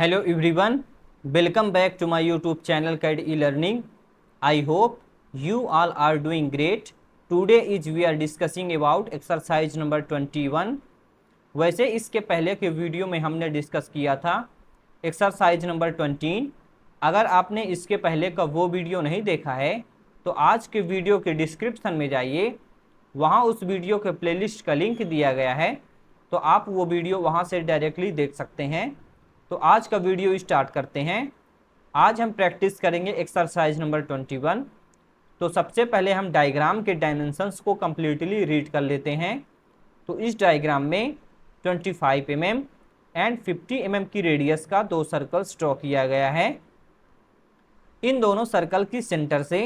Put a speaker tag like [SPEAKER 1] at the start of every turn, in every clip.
[SPEAKER 1] Hello everyone, welcome back to my YouTube channel CAD e-learning. I hope you all are doing great. Today is we are discussing about exercise number 21. वैसे इसके पहले के video में हमने discuss किया था exercise number 20। अगर आपने इसके पहले का वो वीडियो नहीं देखा है तो आज के वीडियो के डिस्क्रिप्शन में जाइए, वहाँ उस वीडियो के प्लेलिस्ट का लिंक दिया गया है, तो आप वो वीडियो वहाँ से डायरेक्टली देख सकते हैं। तो आज का वीडियो स्टार्ट करते हैं। आज हम प्रैक्टिस करेंगे एक्सरसाइज नंबर 21। तो सबसे पहले हम डायग्राम के डायमेंशंस को कम्प्लीटली रीड कर लेते हैं। तो इस डायग्राम में 25 mm एंड 50 mm की रेडियस का दो सर्कल्स ड्रॉ किया गया है। इन दोनों सर्कल की सेंटर से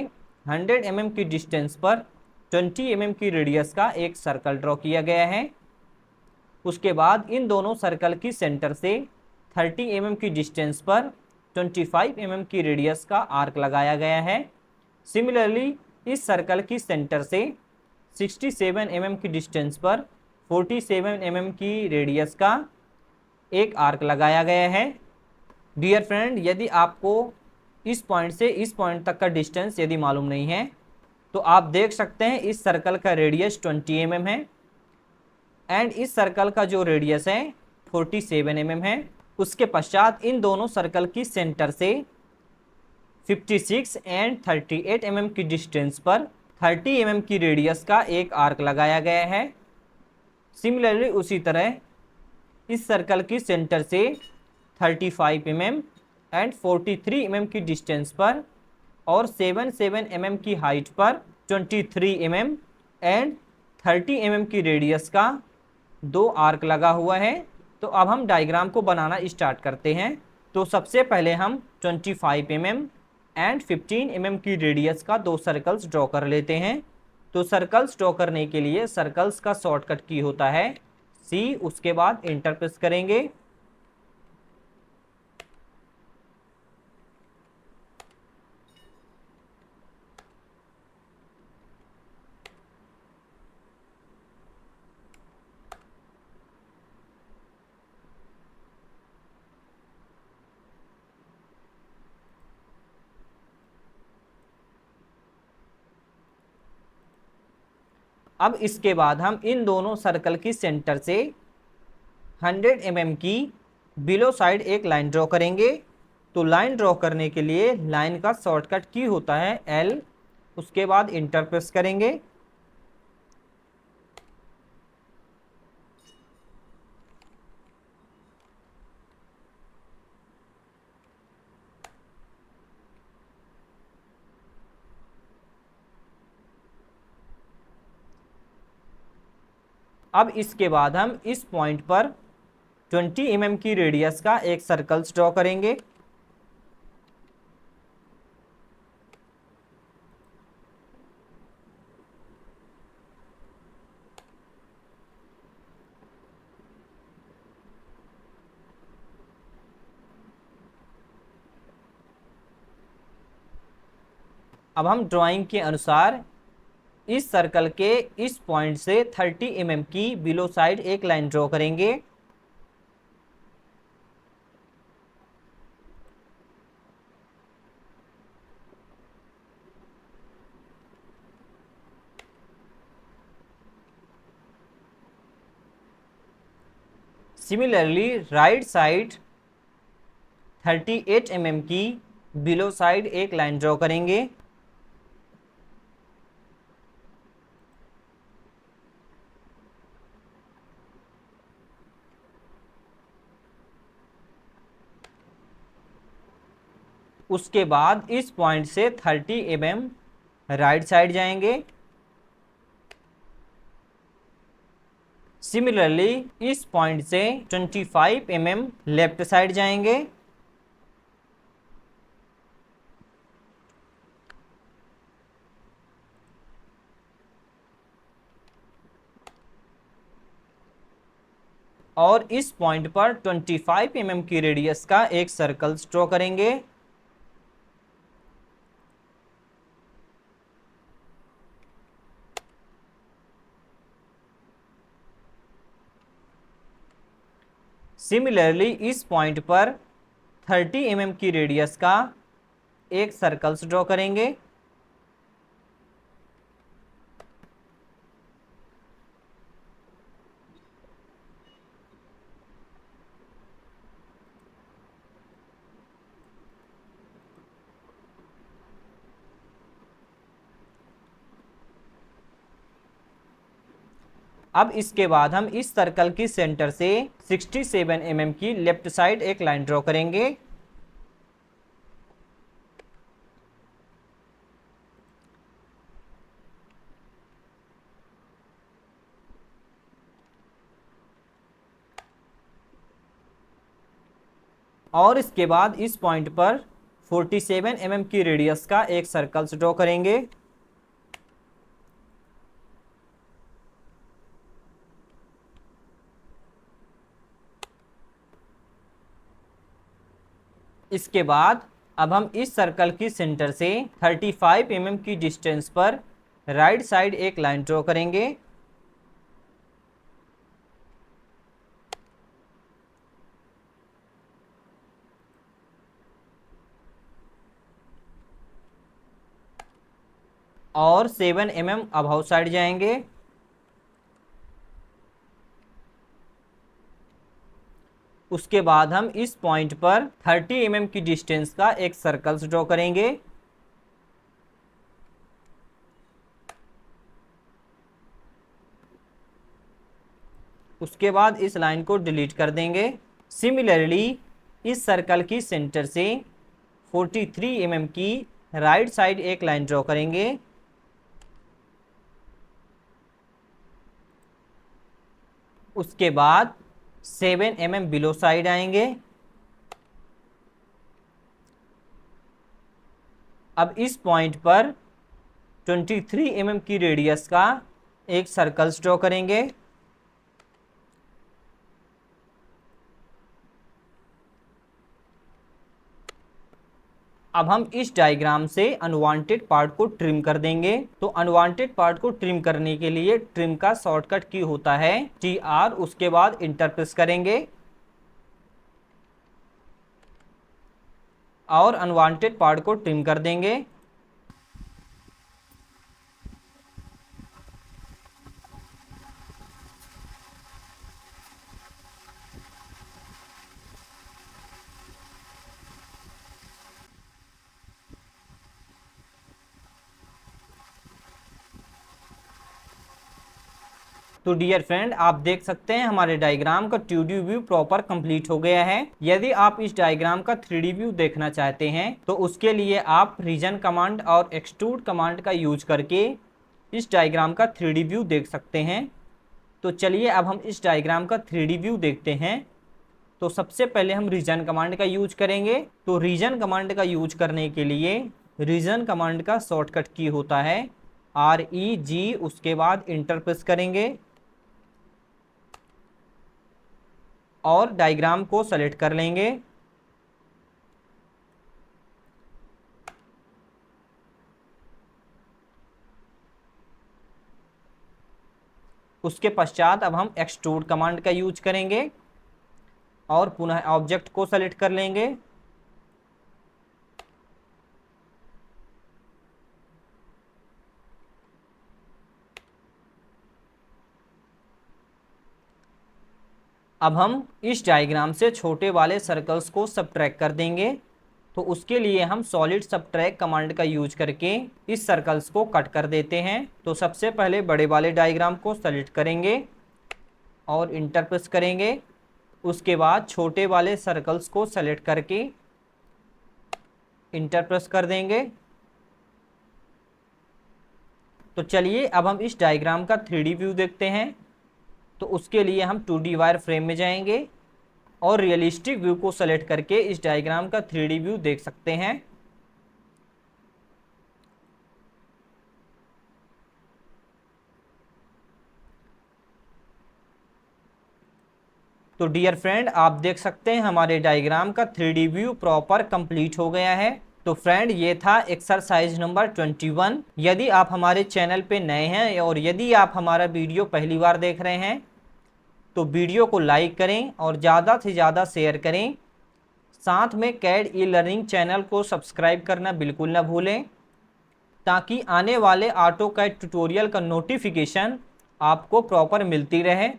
[SPEAKER 1] 100 mm की डिस्टेंस पर 20 mm की रेडियस का एक सर्कल ड्रॉ किया गया है। उसके बाद इन दोनों सर्कल की सेंटर से 30 mm की डिस्टेंस पर 25 mm की रेडियस का आर्क लगाया गया है। सिमिलरली इस सर्कल की सेंटर से 67 mm की डिस्टेंस पर 47 mm की रेडियस का एक आर्क लगाया गया है। डियर फ्रेंड, यदि आपको इस पॉइंट से इस पॉइंट तक का डिस्टेंस यदि मालूम नहीं है तो आप देख सकते हैं इस सर्कल का रेडियस 20 mm है एंड इस सर्कल का जो रेडियस है 47 mm है। उसके पश्चात इन दोनों सर्कल की सेंटर से 56 एंड 38 mm की डिस्टेंस पर 30 mm की रेडियस का एक आर्क लगाया गया है। सिमिलरली उसी तरह इस सर्कल की सेंटर से 35 mm एंड 43 mm की डिस्टेंस पर और 77 mm की हाइट पर 23 mm एंड 30 mm की रेडियस का दो आर्क लगा हुआ है। तो अब हम डायग्राम को बनाना स्टार्ट करते हैं। तो सबसे पहले हम 25 mm एंड 15 mm की रेडियस का दो सर्कल्स ड्रॉ कर लेते हैं। तो सर्कल्स ड्रॉ करने के लिए सर्कल्स का शॉर्टकट की होता है C, उसके बाद इंटर प्रेस करेंगे। अब इसके बाद हम इन दोनों सर्कल की सेंटर से 100 mm की बिलो साइड एक लाइन ड्रॉ करेंगे। तो लाइन ड्रॉ करने के लिए लाइन का शॉर्टकट की होता है L, उसके बाद इंटर प्रेस करेंगे। अब इसके बाद हम इस पॉइंट पर 20 mm की रेडियस का एक सर्कल्स ड्रॉ करेंगे। अब हम ड्राइंग के अनुसार इस सर्कल के इस पॉइंट से 30 mm की बिलो साइड एक लाइन ड्रॉ करेंगे। सिमिलरली राइट साइड 38 mm की बिलो साइड एक लाइन ड्रॉ करेंगे। उसके बाद इस पॉइंट से 30 mm राइट साइड जाएंगे। सिमिलरली इस पॉइंट से 25 mm लेफ्ट साइड जाएंगे। और इस पॉइंट पर 25 mm की रेडियस का एक सर्कल ड्रॉ करेंगे। सिमिलरली इस पॉइंट पर 30 mm की रेडियस का एक सर्कल्स ड्रॉ करेंगे। अब इसके बाद हम इस सर्कल की सेंटर से 67 mm की लेफ्ट साइड एक लाइन ड्रॉ करेंगे। और इसके बाद इस पॉइंट पर 47 mm की रेडियस का एक सर्कल्स ड्रॉ करेंगे। इसके बाद अब हम इस सर्कल की सेंटर से 35 mm की डिस्टेंस पर राइट साइड एक लाइन ड्रॉ करेंगे। और 7 mm अबाउट साइड जाएंगे। उसके बाद हम इस पॉइंट पर 30 mm की डिस्टेंस का एक सर्कल्स ड्रॉ करेंगे। उसके बाद इस लाइन को डिलीट कर देंगे। सिमिलरली इस सर्कल की सेंटर से 43 mm की राइट साइड एक लाइन ड्रॉ करेंगे। उसके बाद 7 mm बिलो साइड आएंगे। अब इस पॉइंट पर 23 mm की रेडियस का एक सर्कल्स ड्रॉ करेंगे। अब हम इस डायग्राम से अनवांटेड पार्ट को ट्रिम कर देंगे। तो अनवांटेड पार्ट को ट्रिम करने के लिए ट्रिम का शॉर्टकट की होता है TR, उसके बाद इंटर प्रेस करेंगे और अनवांटेड पार्ट को ट्रिम कर देंगे। तो डियर फ्रेंड, आप देख सकते हैं हमारे डायग्राम का 2D व्यू प्रॉपर कंप्लीट हो गया है। यदि आप इस डायग्राम का 3D व्यू देखना चाहते हैं तो उसके लिए आप रीजन कमांड और एक्सट्रूड कमांड का यूज करके इस डायग्राम का 3D व्यू देख सकते हैं। तो चलिए अब हम इस डायग्राम का 3D व्यू देखते हैं। तो सबसे पहले हम रीजन कमांड का यूज करेंगे। तो रीजन कमांड का यूज करने के लिए रीजन कमांड का शॉर्टकट की होता है REG, उसके बाद इंटर प्रेस करेंगे और डायग्राम को सेलेक्ट कर लेंगे। उसके पश्चात अब हम एक्सट्रूड कमांड का यूज करेंगे और पुनः ऑब्जेक्ट को सेलेक्ट कर लेंगे। अब हम इस डायग्राम से छोटे वाले सर्कल्स को सबट्रैक्ट कर देंगे। तो उसके लिए हम सॉलिड सबट्रैक्ट कमांड का यूज करके इस सर्कल्स को कट कर देते हैं। तो सबसे पहले बड़े वाले डायग्राम को सेलेक्ट करेंगे और इंटर प्रेस करेंगे। उसके बाद छोटे वाले सर्कल्स को सेलेक्ट करके इंटर प्रेस कर देंगे। तो चलिए अब हम इस डायग्राम का 3D व्यू देखते हैं। तो उसके लिए हम 2D वायर फ्रेम में जाएंगे और रियलिस्टिक व्यू को सेलेक्ट करके इस डायग्राम का 3D व्यू देख सकते हैं। तो डियर फ्रेंड, आप देख सकते हैं हमारे डायग्राम का 3D व्यू प्रॉपर कंप्लीट हो गया है। तो फ्रेंड, ये था एक्सरसाइज नंबर 21। यदि आप हमारे चैनल पे नए हैं और यदि आप हमारा वीडियो पहली बार देख रहे हैं तो वीडियो को लाइक करें और ज़्यादा से ज़्यादा शेयर करें। साथ में कैड ई लर्निंग चैनल को सब्सक्राइब करना बिल्कुल ना भूलें, ताकि आने वाले ऑटो कैड ट्यूटोरियल का नोटिफिकेशन आपको प्रॉपर मिलती रहे।